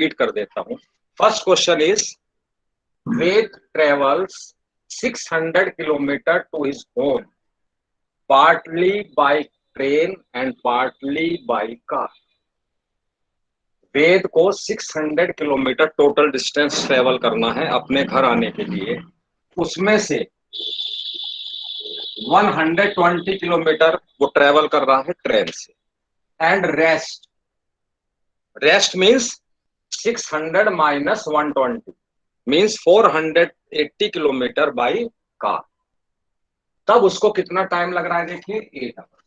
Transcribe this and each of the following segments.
Repeat कर देता हूँ। First question is Ved travels 600 kilometre to his home, partly by train and partly by car. Ved को 600 kilometre total distance travel करना है अपने घर आने के लिए, उसमें से 120 किलोमीटर वो ट्रेवल कर रहा है ट्रेन से, and rest means 600 minus 120 means 480 kilometre by car. तब उसको कितना टाइम लग रहा है, देखिए 8 आवर्स।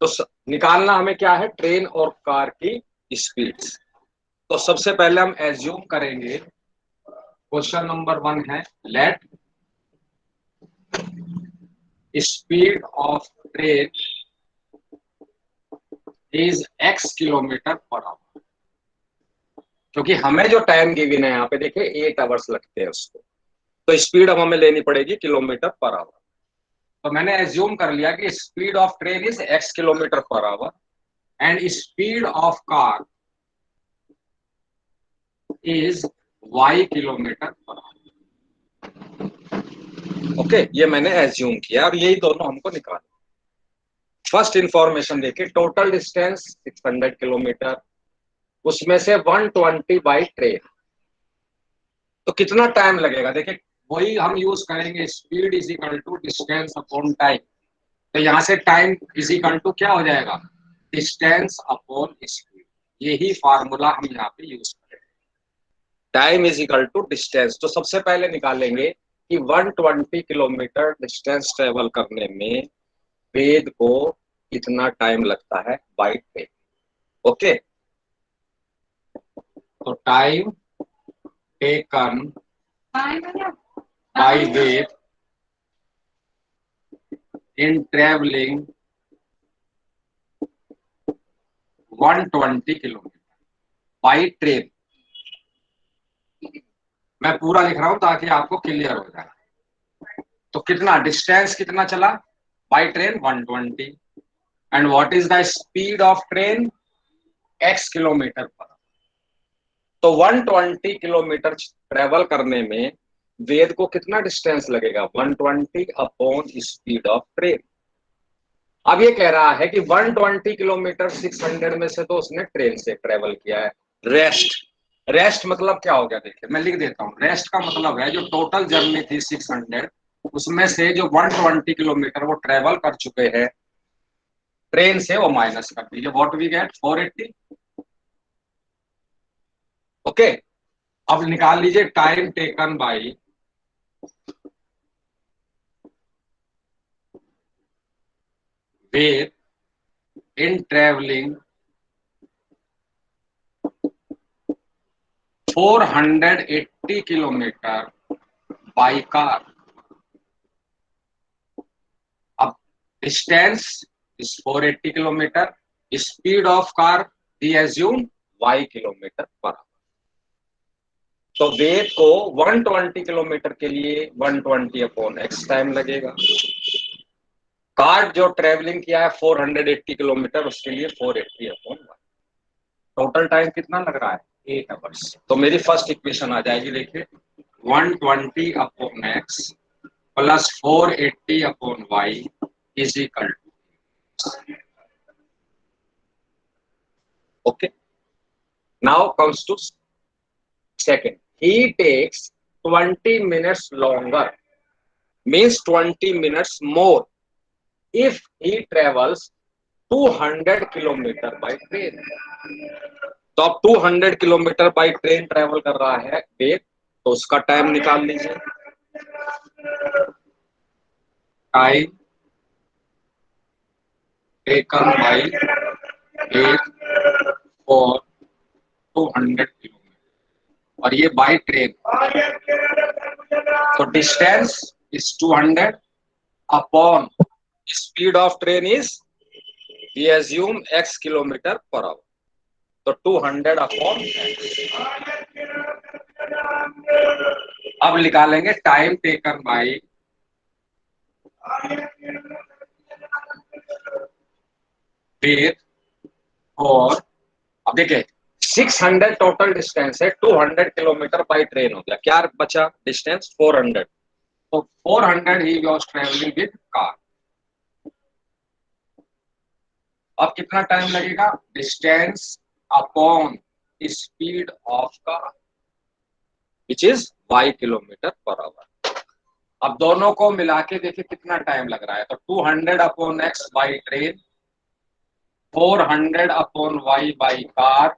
तो निकालना हमें क्या है, ट्रेन और कार की स्पीड्स। तो सबसे पहले हम एज्यूम करेंगे, क्वेश्चन नंबर 1 है let speed of train is x kilometre per our. क्योंकि हमें जो टाइम गिवन है यहाँ पे देखिए 8 आवर्स लगते हैं उसको, तो स्पीड अब हमें लेनी पड़ेगी किलोमीटर पर आवर। तो मैंने एज्यूम कर लिया कि speed of train is x kilometre per our and speed of car is y kilometre per our. Okay, ये मैंने एज्यूम किया। अब यही दोनों हमको निकालना। फर्स्ट इंफॉर्मेशन देखिए, टोटल डिस्टेंस 600 किलोमीटर, उसमें से 120 बाई ट्रेन। तो कितना टाइम लगेगा, देखिए वही हम यूज करेंगे, speed is equal to distance upon time. तो यहां से टाइम इज इक्वल टू क्या हो जाएगा, डिस्टेंस अपॉन स्पीड। यही फार्मूला हम यहाँ पे यूज करेंगे, time is equal to distance. तो सबसे पहले निकालेंगे कि 120 किलोमीटर डिस्टेंस ट्रेवल करने में वेद को कितना टाइम लगता है बाई ट्रेन। ओके, तो time taken by Ved in travelling 120 kilometre by train. मैं पूरा लिख रहा हूं ताकि आपको क्लियर हो जाए। तो कितना डिस्टेंस कितना चला by train 120, and what is the speed of train x kilometre पर। तो 120 किलोमीटर ट्रेवल करने में वेद को कितना डिस्टेंस लगेगा, 120 अपॉन स्पीड ऑफ ट्रेन। अब ये कह रहा है कि 120 किलोमीटर 600 में से तो उसने ट्रेन से ट्रेवल किया है। रेस्ट मतलब क्या हो गया, देखिए मैं लिख देता हूँ। रेस्ट का मतलब है जो टोटल जर्नी थी 600, उसमें से जो 120 किलोमीटर वो ट्रेवल कर चुके हैं ट्रेन से, वो माइनस कर दीजिए। What we gate 480। ओके, अब निकाल लीजिए time taken by Ved in travelling 480 kilometre by car. अब distance is 480 kilometre, speed of car we assume y kilometre per hour. तो वेद को 120 किलोमीटर के लिए 120 अपॉन x टाइम लगेगा। कार जो ट्रेवलिंग किया है 480 किलोमीटर, उसके लिए 480 अपॉन y। टोटल टाइम कितना लग रहा है 8 आवर्स। तो मेरी फर्स्ट इक्वेशन आ जाएगी, देखिए 120 upon x plus 480 upon y is equal to. Okay, now comes to second. He takes 20 minutes longer means 20 minutes more if he travels 200 kilometre by train. तो अब 200 किलोमीटर बाई ट्रेन ट्रेवल कर रहा है वेद, तो उसका time निकाल लीजिए। Time taken by Ved for 200 kilometre, और ये बाई ट्रेन। तो distance is 200 upon speed of train is we assume x kilometre per hour. तो 200 अपॉन अब निकालेंगे टाइम टेकन बाई वेद, और अब देखिए 600 टोटल डिस्टेंस है, 200 किलोमीटर बाई ट्रेन हो गया, क्या बचा डिस्टेंस 400, तो 400 he was travelling with car. अब कितना टाइम लगेगा, distance upon speed of car which is y kilometre per our. अब दोनों को मिला के देखिए कितना टाइम लग रहा है, तो 200 upon x by train, 400 upon y by car,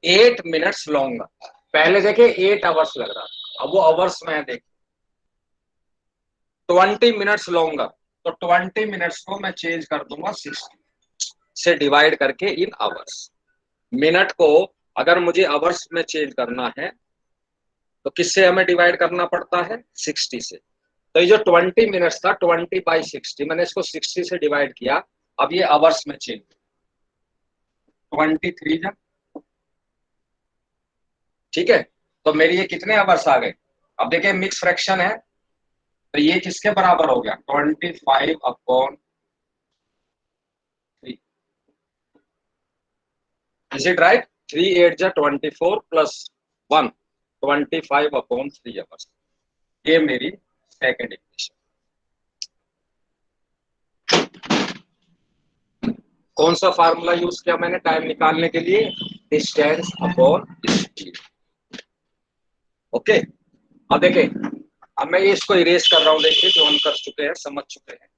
8 minutes longer. पहले देखे 8 आवर्स लग रहा था, अब वो आवर्स में देख 20 मिनट्स लॉन्गर, तो 20 मिनट्स को मैं चेंज कर दूंगा 60 से डिवाइड करके इन आवर्स। मिनट को अगर मुझे आवर्स में चेंज करना है तो किससे हमें डिवाइड करना पड़ता है, 60 से। तो ये जो 20 मिनट्स था 20 बाई 60, मैंने इसको 60 से डिवाइड किया, अब ये आवर्स में चेंज 23 जा, ठीक है। तो मेरी ये कितने आवर्स आ गए, अब देखिए मिक्स फ्रैक्शन है, तो ये किसके बराबर हो गया, 25 अपॉन 3, इज इट राइट, 3 8 जा 24 प्लस 1, 25 अपॉन 3 आवर्स। ये मेरी सेकेंड इक्वेशन। कौन सा फार्मूला यूज किया मैंने टाइम निकालने के लिए, डिस्टेंस अपॉन स्पीड। ओके, अब देखिए, अब मैं इसको इरेज कर रहा हूं, देखिए जो हम कर चुके हैं, समझ चुके हैं।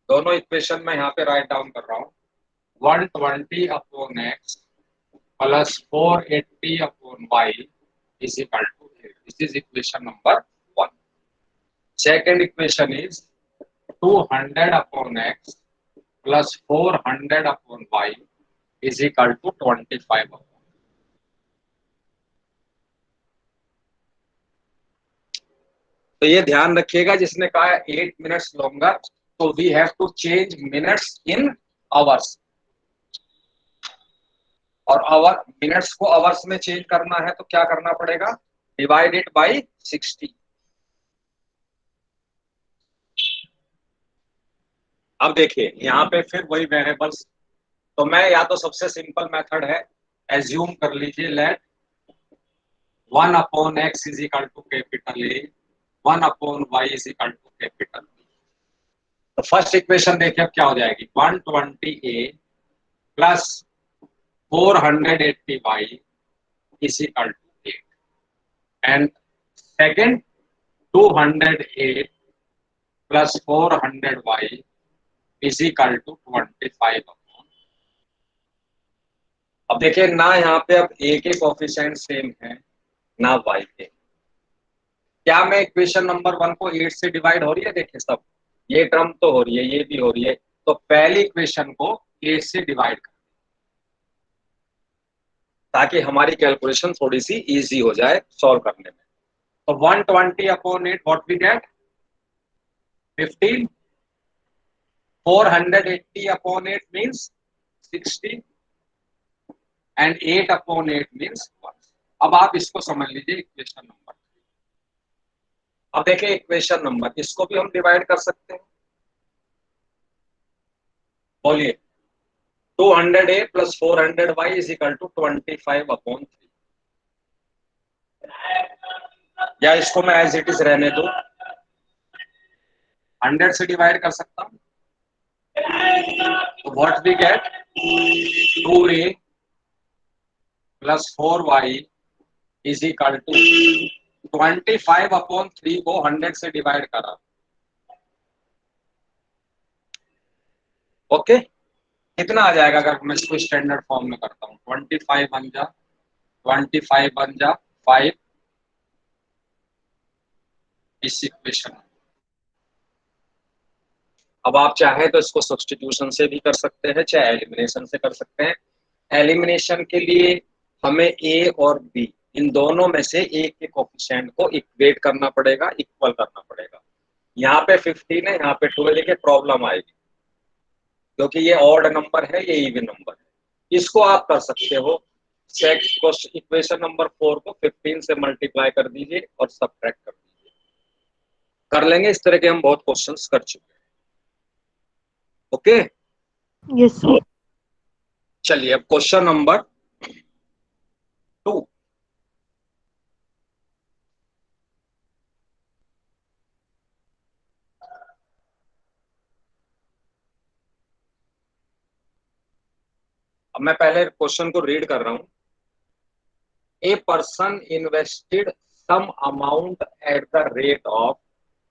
दोनों इक्वेशन में यहाँ पे राइट डाउन कर रहा हूँ, 120 upon x plus 480 upon y is equal to, this is equation number 1। Second equation is 200 upon x plus 400 upon y is equal to 25 upon. तो ये ध्यान रखिएगा, जिसने कहा है 8 मिनट्स लॉन्गर, तो we have to change minutes in hours, और hour minutes को आवर्स में चेंज करना है तो क्या करना पड़ेगा, डिवाइड इट बाई 60। अब देखिए यहाँ पे फिर वही वेरिएबल्स, तो मैं या तो सबसे सिंपल मेथड है, एज्यूम कर लीजिए, let 1 upon x is equal to capital A, 1 upon y is equal to capital B. तो फर्स्ट इक्वेशन देखिए अब क्या हो जाएगी, 120 A plus 480 y is equal to 8, and second 208 plus 400 y is equal to 25 upon. अब देखिए ना यहाँ पे अब ए के कोफिशिएंट सेम है ना वाई के, क्या मैं इक्वेशन नंबर 1 को 8 से डिवाइड हो रही है, देखिए सब ये टर्म तो हो रही है, ये भी हो रही है, तो पहली इक्वेशन को 8 से डिवाइड कर, ताकि हमारी कैलकुलेशन थोड़ी सी इजी हो जाए सॉल्व करने में। तो 120 upon 8 what we get 15, 480 upon 8 means 60, and 8 upon 8 means 1। अब आप इसको समझ लीजिए इक्वेशन नंबर। अब देखिए इक्वेशन नंबर, इसको भी हम डिवाइड कर सकते हैं, बोलिए 200a plus 400y is equal to 25 upon 3, या इसको मैं एज इट इज रहने दो, 100 से डिवाइड कर सकता हूं, तो what we get 2a plus 4y is equal to 25 upon 3 को 100 से डिवाइड करा, ओके। कितना आ जाएगा अगर मैं इसको स्टैंडर्ड फॉर्म में करता हूँ, 25 बन जा 25 बन जा 5 इस इक्वेशन। अब आप चाहे तो इसको सब्स्टिट्यूशन से भी कर सकते हैं, चाहे एलिमिनेशन से कर सकते हैं। एलिमिनेशन के लिए हमें ए और बी इन दोनों में से एक के कोफिशिएंट को इक्वेट करना पड़ेगा, इक्वल करना पड़ेगा। यहाँ पे 15 है, यहाँ पे 12 है, प्रॉब्लम आएगी क्योंकि ये ऑड नंबर है, ये इवन नंबर है। इसको आप कर सकते हो इक्वेशन नंबर 4 को 15 से मल्टीप्लाई कर दीजिए और सब्ट्रैक्ट कर दीजिए। कर लेंगे, इस तरह के हम बहुत क्वेश्चंस कर चुके हैं। Okay, yes sir. चलिए अब क्वेश्चन नंबर 2। अब मैं पहले क्वेश्चन को रीड कर रहा हूं। A person invested some amount at the rate of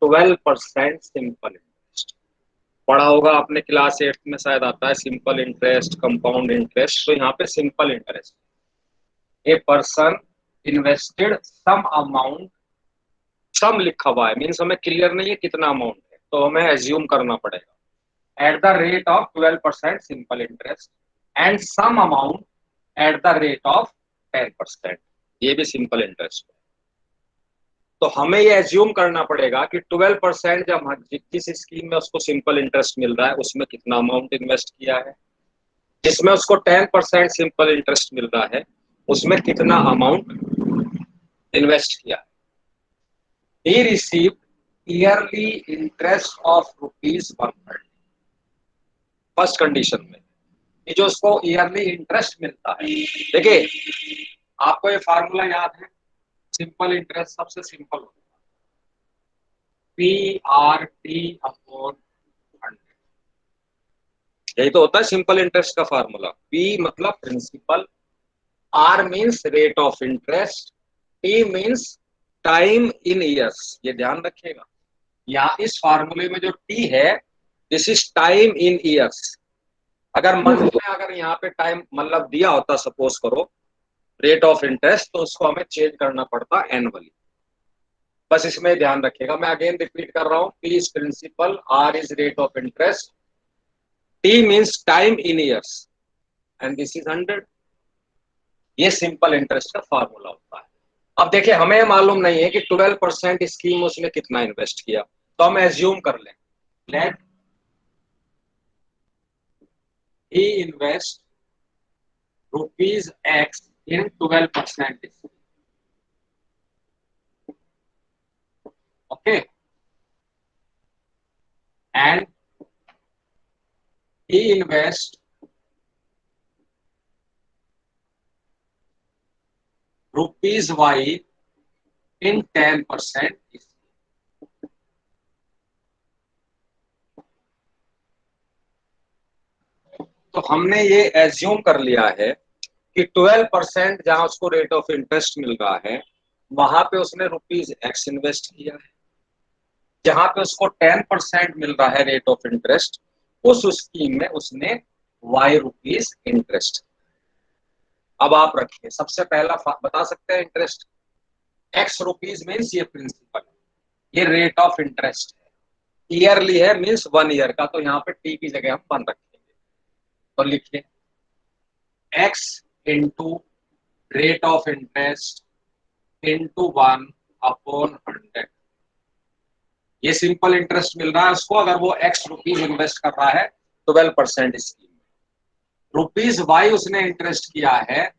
12% simple interest. पढ़ा होगा आपने क्लास 8 में, शायद आता है सिंपल इंटरेस्ट, कंपाउंड इंटरेस्ट। तो यहाँ पे simple interest. A person invested some amount, sum लिखा हुआ है, मीन्स हमें क्लियर नहीं है कितना अमाउंट है, तो हमें एज्यूम करना पड़ेगा। At the rate of 12% simple interest and some amount at the rate of 10%, ये भी सिंपल इंटरेस्ट है। तो हमें ये एज्यूम करना पड़ेगा कि 12% जब जिस स्कीम में उसको सिंपल इंटरेस्ट मिल रहा है उसमें कितना अमाउंट इन्वेस्ट किया है, जिसमें उसको 10% सिंपल इंटरेस्ट मिल रहा है उसमें कितना अमाउंट इन्वेस्ट किया है। He received yearly interest of ₹130। First condition में ये जो उसको ईयरली इंटरेस्ट मिलता है, देखिए आपको ये फार्मूला याद है, सिंपल इंटरेस्ट सबसे सिंपल होता है, PRT/100। यही तो होता है सिंपल इंटरेस्ट का फार्मूला। P मतलब principal, R means rate of interest, T means time in years. ये ध्यान रखिएगा, यहाँ इस फार्मूले में जो T है this is time in years. अगर मंथ में अगर यहाँ पे टाइम मतलब दिया होता, सपोज करो रेट ऑफ इंटरेस्ट, तो उसको हमें चेंज करना पड़ता एनुअली। बस इसमें ध्यान रखिएगा। मैं अगेन रिपीट कर रहा हूँ, P is principal, R is rate of interest, T means time in years and this is 100। ये सिंपल इंटरेस्ट का फार्मूला होता है। अब देखिए हमें मालूम नहीं है कि 12% स्कीम उसने कितना इन्वेस्ट किया, तो हम एज्यूम कर लें, late he invest ₹X in 12%। Okay, and he invest ₹Y in 10%। तो हमने ये एज्यूम कर लिया है कि 12% जहां उसको रेट ऑफ इंटरेस्ट मिल रहा है वहां पे उसने ₹X इन्वेस्ट किया है। जहां पे उसको 10% मिल रहा है रेट ऑफ इंटरेस्ट, उस स्कीम में उसने ₹Y इंटरेस्ट। अब आप रखिए, सबसे पहला बता सकते हैं इंटरेस्ट ₹X मीन्स ये प्रिंसिपल, ये रेट ऑफ इंटरेस्ट है, ईयरली है मीन्स 1 ईयर का, तो यहाँ पे T की जगह हम 1 रखेंगे। तो लिखिए X into rate of interest into 1/100। ये सिंपल इंटरेस्ट मिल रहा है उसको अगर वो ₹X इन्वेस्ट कर रहा है 12% स्कीम में। ₹Y उसने इंटरेस्ट किया है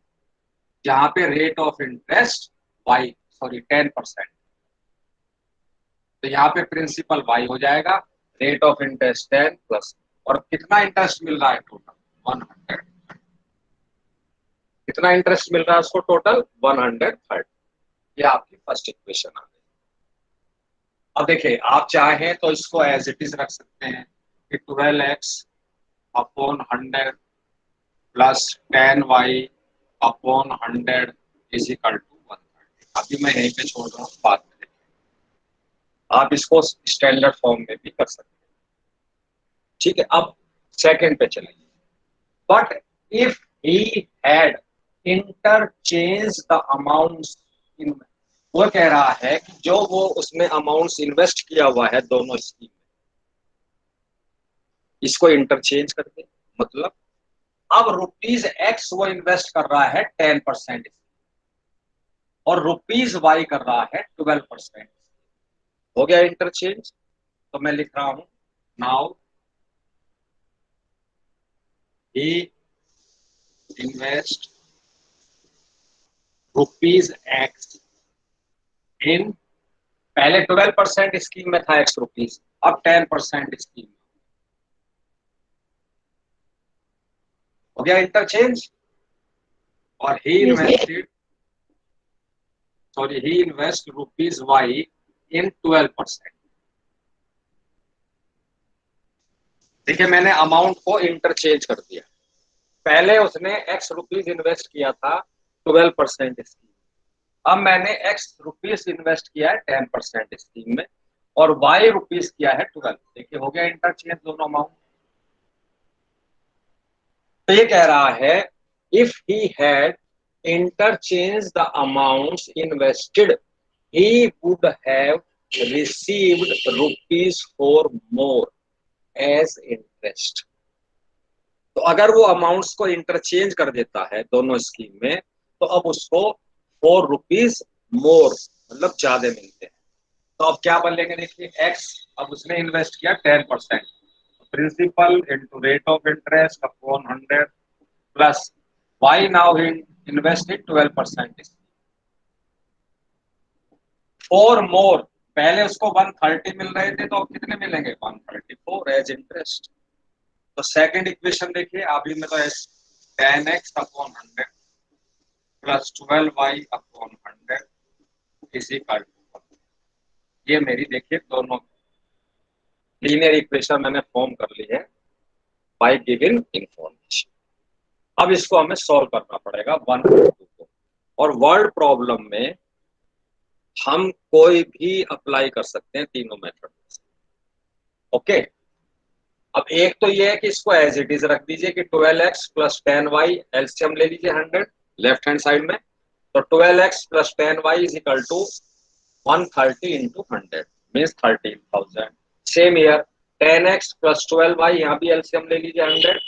जहां पे रेट ऑफ इंटरेस्ट 10%। तो यहाँ पे प्रिंसिपल Y हो जाएगा, रेट ऑफ इंटरेस्ट 10 प्लस, और कितना इंटरेस्ट मिल रहा है टोटल 100। कितना इंटरेस्ट मिल रहा है उसको टोटल 130। ये आपकी फर्स्ट इक्वेशन आ गई। अब देखिए आप चाहें तो इसको एज इट इज रख सकते हैं कि 12x/100 plus 10y/100 is equal to 130। अभी मैं यहीं पे छोड़ रहा हूँ, बात में आप इसको स्टैंडर्ड फॉर्म में भी कर सकते हैं। ठीक है, अब सेकंड पे चलेंगे। But if he had interchange the amounts इन, वो कह रहा है कि जो वो उसमें अमाउंट्स इन्वेस्ट किया हुआ है दोनों स्कीम में, इसको इंटरचेंज कर दे। मतलब अब ₹X वो इन्वेस्ट कर रहा है 10% और ₹Y कर रहा है 12%। हो गया इंटरचेंज। तो मैं लिख रहा हूं now he invest rupees x in, पहले 12% स्कीम में था एक्स रुपीज, अब 10% स्कीम हो गया इंटरचेंज। और ही Yes, sir. इन्वेस्टेड, सॉरी ही इन्वेस्ट रुपीज वाई इन 12%। देखिए मैंने अमाउंट को इंटरचेंज कर दिया, पहले उसने एक्स रुपीज इन्वेस्ट किया था 12% स्कीम, अब मैंने एक्स रुपीज इन्वेस्ट किया है 10% स्कीम में, और वाई रुपीज किया है 12। देखिए हो गया इंटरचेंज दोनों अमाउंट। तो ये कह रहा है if he had interchange the amounts invested he would have received rupees four more as interest. तो अगर वो अमाउंट्स को इंटरचेंज कर देता है दोनों स्कीम में, तो अब उसको 4 रुपीज मोर मतलब ज्यादा मिलते हैं। तो अब क्या बनेंगे, देखिए एक्स, अब उसने इन्वेस्ट किया 10%, principal into rate of interest upon 100 plus y, now he invested 12%। Four more, पहले उसको 130 मिल रहे थे, तो अब कितने मिलेंगे 134 एज इंटरेस्ट। तो सेकंड इक्वेशन देखिए, अभी में तो 10x upon 100 plus 12y upon 100 is equal to, ये मेरी देखिए दोनों लीनियर इक्वेशन मैंने फॉर्म कर ली है बाय गिवन इंफॉर्मेशन। अब इसको हमें सॉल्व करना पड़ेगा 1 और 2 को, और वर्ड प्रॉब्लम में हम कोई भी अप्लाई कर सकते हैं तीनों मेथड में। ओके, अब एक तो ये है कि इसको एज इट इज रख दीजिए कि 12x प्लस 10y, एलसीएम ले लीजिए 100 लेफ्ट हैंड साइड में, तो 12x plus 10y is equal to 130 into 100 means 13,000। Same year 10x plus 12y, यहाँ भी एलसीएम ले लीजिए 100,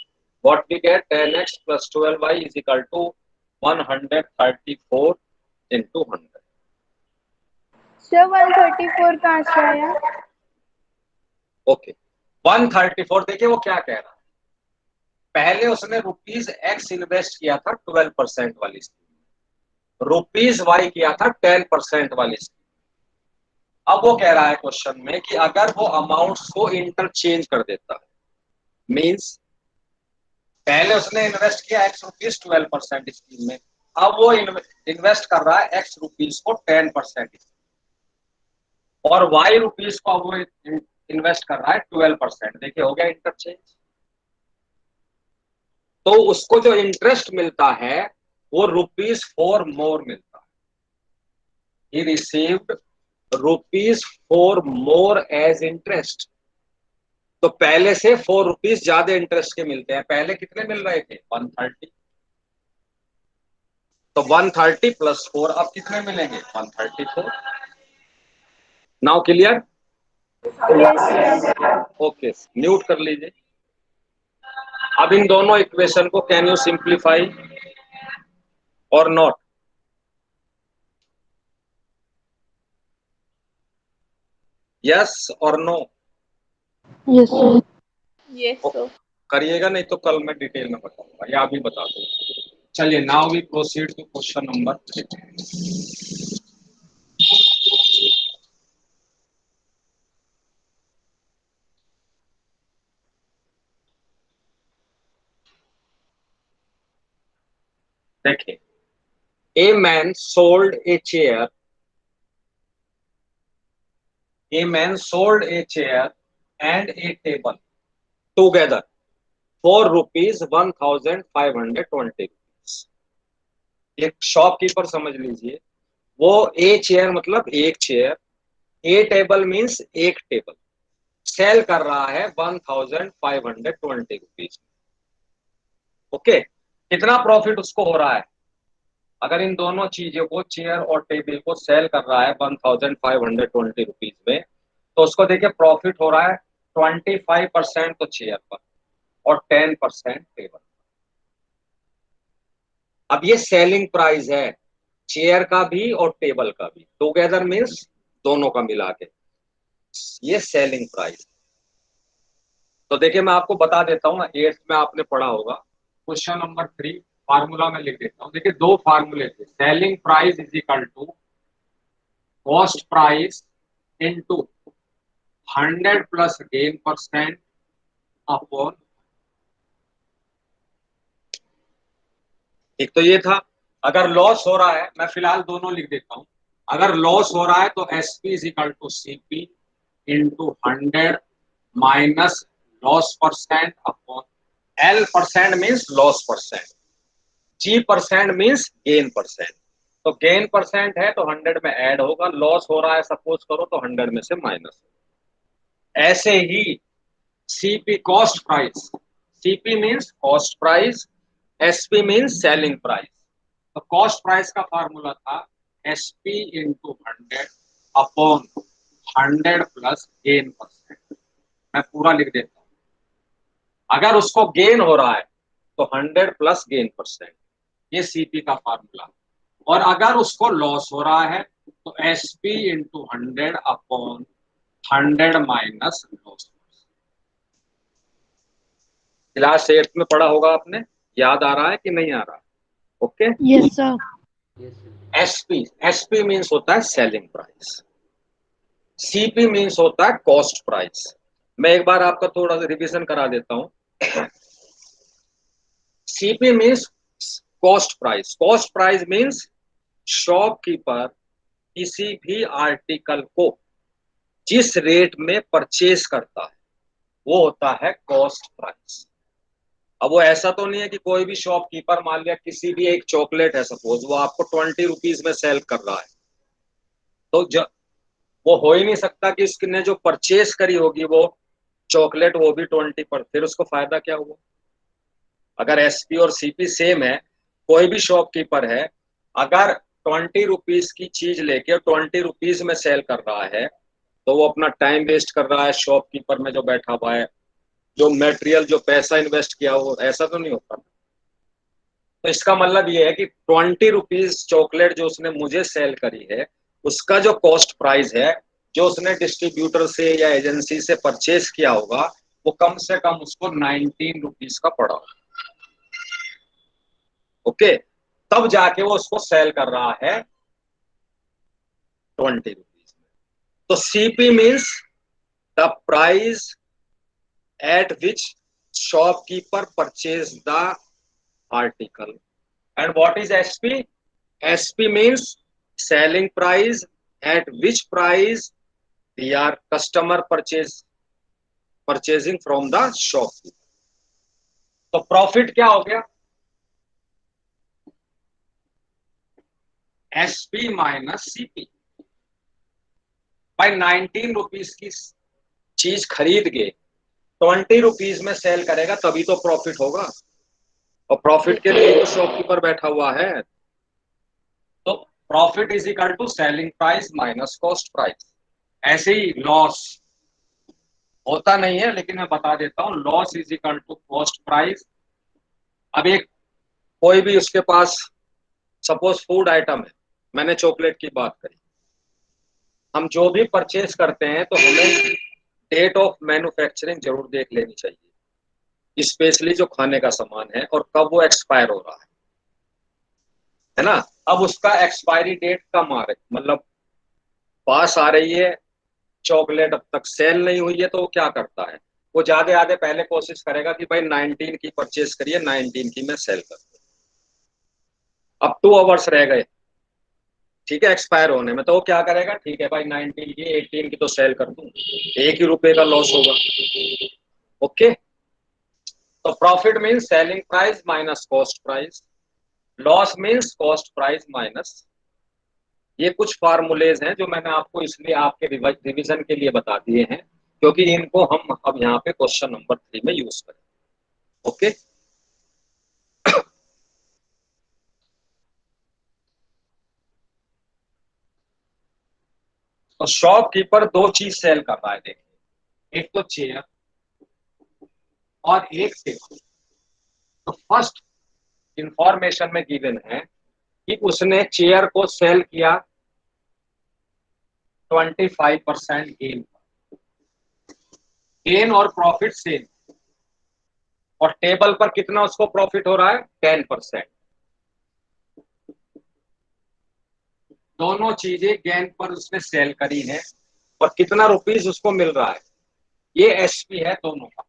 what we get 10x plus 12y is equal to 134 into 100। Sir 134 कहाँ से आया? ओके 134, देखिए वो क्या कह रहा है, पहले उसने रुपीज एक्स इन्वेस्ट किया था 12% वाली स्कीम, रुपीज वाई किया था 10% वाली स्कीम। अब वो कह रहा है क्वेश्चन में कि अगर वो अमाउंट्स को इंटरचेंज कर देता है, मींस पहले उसने इन्वेस्ट किया एक्स रुपीज 12% स्कीम में, अब वो इन्वेस्ट कर रहा है एक्स रुपीज को 10%, और वाई रुपीज को अब वो इन्वेस्ट कर रहा है 12%। देखिए हो गया इंटरचेंज। तो उसको जो इंटरेस्ट मिलता है वो रुपीज फॉर मोर मिलता है, he received rupees four more as interest. तो पहले से 4 रुपीज ज्यादा इंटरेस्ट के मिलते हैं, पहले कितने मिल रहे थे 130, तो 130 प्लस 4 अब कितने मिलेंगे 134। Now clear? Yes, sir. Okay mute कर लीजिए। अब इन दोनों इक्वेशन को कैन यू सिंप्लीफाई और नॉट? यस और no? Yes, sir. Yes, sir. करिएगा, नहीं तो कल मैं डिटेल में बताऊंगा या अभी बता दूंगा। चलिए now we proceed to question number 3। देखिए, a man sold a chair, a man sold a chair and a table together for rupees 1520 rupees। एक शॉपकीपर समझ लीजिए, वो ए चेयर मतलब एक चेयर, ए टेबल मींस एक टेबल सेल कर रहा है 1520 रुपीज। ओके, कितना प्रॉफिट उसको हो रहा है? अगर इन दोनों चीजों को, चेयर और टेबल को सेल कर रहा है 1520 रुपीज में, तो उसको देखिए प्रॉफिट हो रहा है 25% तो चेयर पर और 10% टेबल। अब ये सेलिंग प्राइस है चेयर का भी और टेबल का भी, टुगेदर मीन्स दोनों का मिला के, ये सेलिंग प्राइस। तो देखिए मैं आपको बता देता हूँ ना, 8th में आपने पढ़ा होगा क्वेश्चन नंबर 3, फार्मूला में लिख देता हूं। देखिए दो फार्मूले थे, selling price is equal to cost price into 100 plus gain percent upon, एक तो ये था। अगर लॉस हो रहा है, मैं फिलहाल दोनों लिख देता हूं, अगर लॉस हो रहा है तो SP is equal to CP into 100 minus loss percent upon L percent means loss percent, G percent means gain percent. तो गेन परसेंट है तो 100 में ऐड होगा, लॉस हो रहा है सपोज करो तो 100 में से माइनस। ऐसे ही CP cost price, CP means cost price, SP means selling price. तो कॉस्ट प्राइस का फॉर्मूला था SP into 100 upon 100 plus gain percent. मैं पूरा लिख देता हूं, अगर उसको गेन हो रहा है तो 100 प्लस गेन परसेंट, ये सीपी का फॉर्मूला। और अगर उसको लॉस हो रहा है तो SP into 100 upon 100 minus loss. Class 8 में पढ़ा होगा आपने, याद आ रहा है कि नहीं आ रहा? Okay, yes sir. SP, SP means होता है सेलिंग प्राइस, सीपी मीन्स होता है कॉस्ट प्राइस। मैं एक बार आपका थोड़ा सा रिवीजन करा देता हूं। CP means cost price, cost price means shopkeeper किसी भी आर्टिकल को जिस रेट में परचेज करता है वो होता है कॉस्ट प्राइस। अब वो ऐसा तो नहीं है कि कोई भी शॉपकीपर, मान लिया किसी भी एक चॉकलेट है सपोज, वो आपको 20 रुपीज में सेल कर रहा है, तो जब वो हो ही नहीं सकता कि इसने जो परचेज करी होगी वो चॉकलेट वो भी 20 पर, फिर उसको फायदा क्या हुआ? अगर एसपी और सीपी सेम है, कोई भी शॉपकीपर है अगर 20 रुपीज की चीज लेके 20 रुपीज में सेल कर रहा है तो वो अपना टाइम वेस्ट कर रहा है शॉपकीपर में जो बैठा हुआ है, जो मटेरियल जो पैसा इन्वेस्ट किया हो, ऐसा तो नहीं होता। तो इसका मतलब ये है कि 20 रुपीज चॉकलेट जो उसने मुझे सेल करी है उसका जो कॉस्ट प्राइस है, जो उसने डिस्ट्रीब्यूटर से या एजेंसी से परचेज किया होगा, वो कम से कम उसको 19 रुपीज का पड़ा। ओके, तब जाके वो उसको सेल कर रहा है 20 रुपीज में। तो CP means the price at which shopkeeper purchased the article. And what is SP? SP means selling price at which price we are customer purchasing from the shopkeeper. तो प्रॉफिट क्या हो गया? SP minus CP. भाई 19 rupees की चीज खरीद के 20 rupees में सेल करेगा तभी तो प्रॉफिट होगा, और प्रॉफिट के लिए तो शॉपकीपर बैठा हुआ है। तो profit is equal to selling price minus cost price. ऐसे ही लॉस होता नहीं है लेकिन मैं बता देता हूं, loss is equal to cost price. अब एक कोई भी उसके पास सपोज फूड आइटम है, मैंने चॉकलेट की बात करी, हम जो भी परचेज करते हैं तो हमें डेट ऑफ मैन्युफैक्चरिंग जरूर देख लेनी चाहिए, स्पेशली जो खाने का सामान है, और कब वो एक्सपायर हो रहा है ना। अब उसका एक्सपायरी डेट कम आ रही, मतलब पास आ रही है, चॉकलेट अब तक सेल नहीं हुई है, तो वो क्या करता है, वो ज्यादा आधे पहले कोशिश करेगा कि भाई 19 की परचेज करिए, 19 की मैं सेल कर दूं। अब 2 आवर्स रह गए, ठीक है, एक्सपायर होने में, तो वो क्या करेगा, ठीक है भाई 19 की 18 की तो सेल कर दूं, 1 ही रुपए का लॉस होगा। ओके, तो profit means selling price minus cost price, loss means cost price minus. ये कुछ फार्मूलेज हैं जो मैंने आपको इसलिए आपके रिवीजन के लिए बता दिए हैं क्योंकि इनको हम अब यहाँ पे क्वेश्चन नंबर 3 में यूज करें। ओके, तो शॉपकीपर दो चीज सेल कर रहा है, देखिए, एक तो चेयर और एक टेबल। तो फर्स्ट इंफॉर्मेशन में गिवन है कि उसने चेयर को सेल किया 25% गेन, गेन और प्रॉफिट सेम, और टेबल पर कितना उसको प्रॉफिट हो रहा है 10%। दोनों चीजें गेन पर उसने सेल करी है और कितना रुपीस उसको मिल रहा है, ये एसपी है दोनों का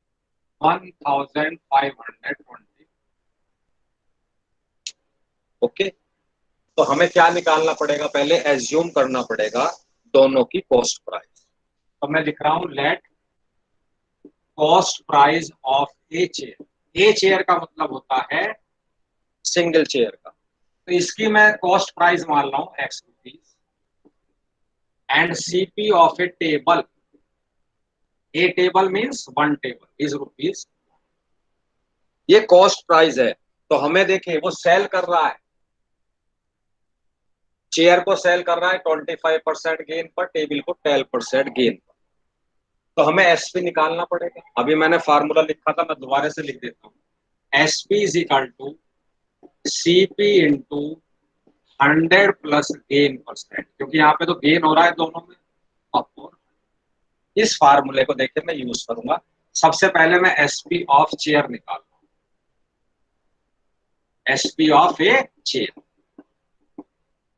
1520। ओके, तो हमें क्या निकालना पड़ेगा, पहले एज्यूम करना पड़ेगा दोनों की कॉस्ट प्राइस। तो मैं लिख रहा हूं let cost price of a chair. A chair का मतलब होता है सिंगल चेयर का, तो इसकी मैं कॉस्ट प्राइस मान रहा हूं x rupees and CP of a table, a table means one table is rupees, ये कॉस्ट प्राइस है। तो हमें देखिए वो सेल कर रहा है, चेयर को सेल कर रहा है 25% गेन पर, टेबल को 12% गेन पर। तो हमें एसपी निकालना पड़ेगा। अभी मैंने फार्मूला लिखा था, मैं दोबारा से लिख देता हूँ। SP is equal to CP into 100 plus gain percent, क्योंकि यहाँ पे तो गेन हो रहा है दोनों में। और इस फार्मूले को देखिए मैं यूज करूंगा। सबसे पहले मैं एसपी ऑफ चेयर निकाल रहा हूँ, एसपी ऑफ ए चेयर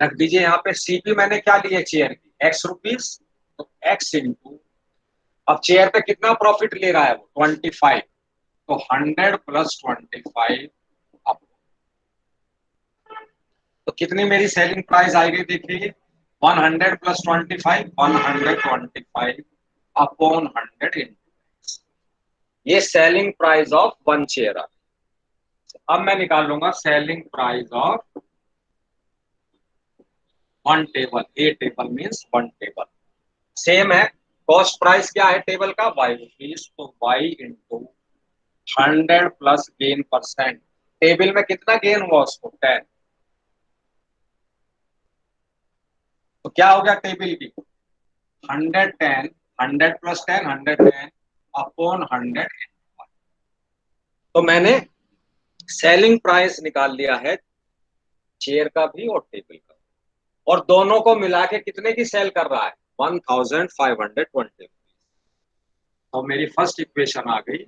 रख दीजिए यहाँ पे। सीपी मैंने क्या लिया चेयर की, एक्स रुपीज, तो एक्स इंटू, अब चेयर पे कितना प्रॉफिट ले रहा है वो 25, तो 100 प्लस 25 अप, तो कितनी मेरी सेलिंग प्राइस आएगी देखिए 100 प्लस 25, 125 अपॉन 100 इंटू, ये selling price of one chair. अब मैं निकाल लूंगा selling price of one table, a table means one table. Same है, कॉस्ट प्राइस क्या है टेबल का, वाई रुपीज, तो y into 100 plus gain percent, table में कितना गेन हुआ उसको 10, तो क्या हो गया टेबल की 110, 100 प्लस 10 110 अपॉन 100। तो मैंने सेलिंग प्राइस निकाल लिया है चेयर का भी और टेबल का, और दोनों को मिला के कितने की सेल कर रहा है 1520। तो मेरी फर्स्ट इक्वेशन आ गई।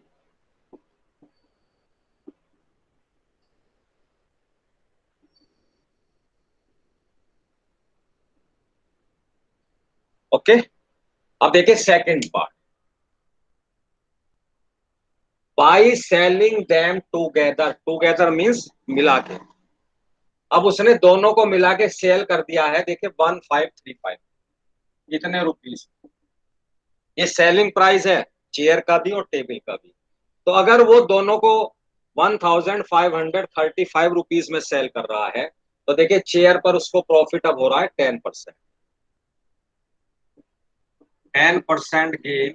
ओके, अब देखिए second part, by selling them together, together means मिला के, अब उसने दोनों को मिला के सेल कर दिया है देखिए 1535, इतने रुपीस, ये सेलिंग प्राइस है चेयर का भी और टेबल का भी। तो अगर वो दोनों को 1535 रुपीज में सेल कर रहा है, तो देखिए चेयर पर उसको प्रॉफिट अब हो रहा है 10%, 10% gain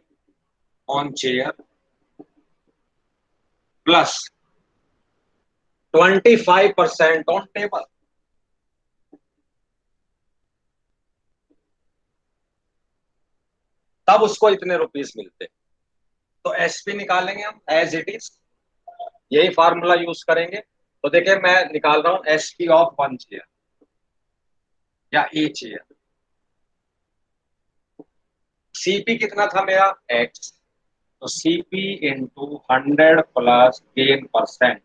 on chair plus 25% on table. तब उसको इतने रुपीस मिलते। तो एसपी निकालेंगे हम एज इट इज, यही फार्मूला यूज करेंगे। तो देखिए मैं निकाल रहा हूं एसपी ऑफ वन चेयर या ए चेयर। सीपी कितना था मेरा एक्स, तो CP into 100 plus gain percent,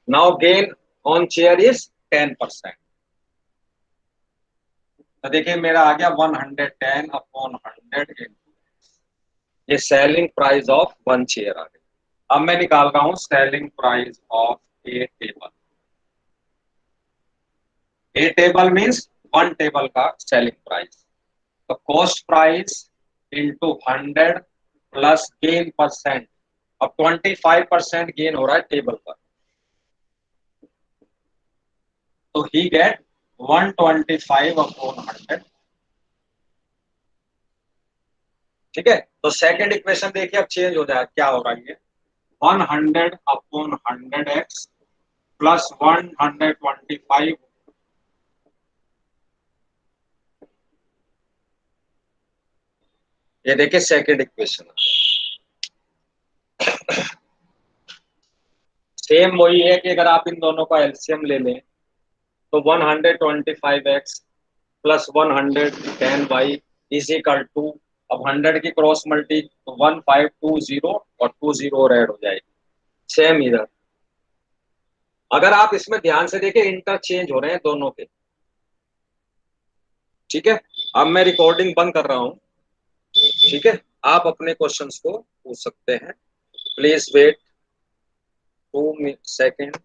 now gain on chair is 10%, तो देखिए मेरा आ गया 110 अपॉन 100 इंटू, ये selling price of one chair आ गई। अब मैं निकाल रहा हूं selling price of a table. A table means one table का सेलिंग प्राइस, तो cost price into 100 plus gain percent, अब 25% गेन हो रहा है टेबल पर, तो ही गेट 125 अपॉन 100। ठीक है, तो सेकंड इक्वेशन देखिए अब चेंज हो जाए, क्या हो रहा है 100 अपॉन 100x प्लस 125, ये देखिए सेकंड इक्वेशन सेम वही है कि अगर आप इन दोनों का एलसीएम ले लें तो 125x plus 110y is equal to, अब 100 की क्रॉस मल्टी तो 1520 और 20 ऐड हो जाएगी, सेम इधर। अगर आप इसमें ध्यान से देखें इंटरचेंज हो रहे हैं दोनों के, ठीक है, अब मैं रिकॉर्डिंग बंद कर रहा हूं। ठीक है, आप अपने क्वेश्चंस को पूछ सकते हैं। Please wait 2 second.